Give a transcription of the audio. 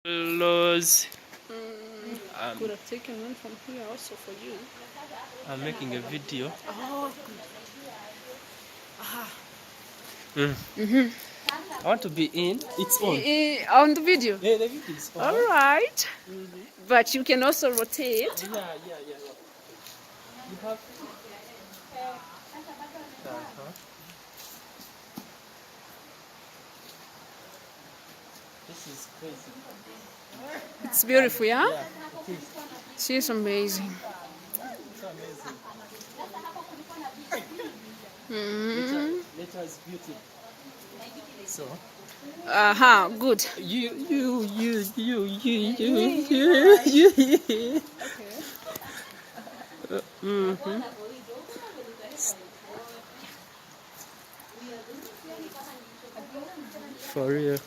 Close. Could have taken one from here also for you. I'm making a video. Oh, good. Aha. I want to be in. It's on. On the video. Yeah, the video is on. All right. But you can also rotate. Yeah. You have. This is crazy. It's beautiful, yeah? Yeah, it is. She's amazing. It's amazing. Nature is beauty. So. Good. You. For real.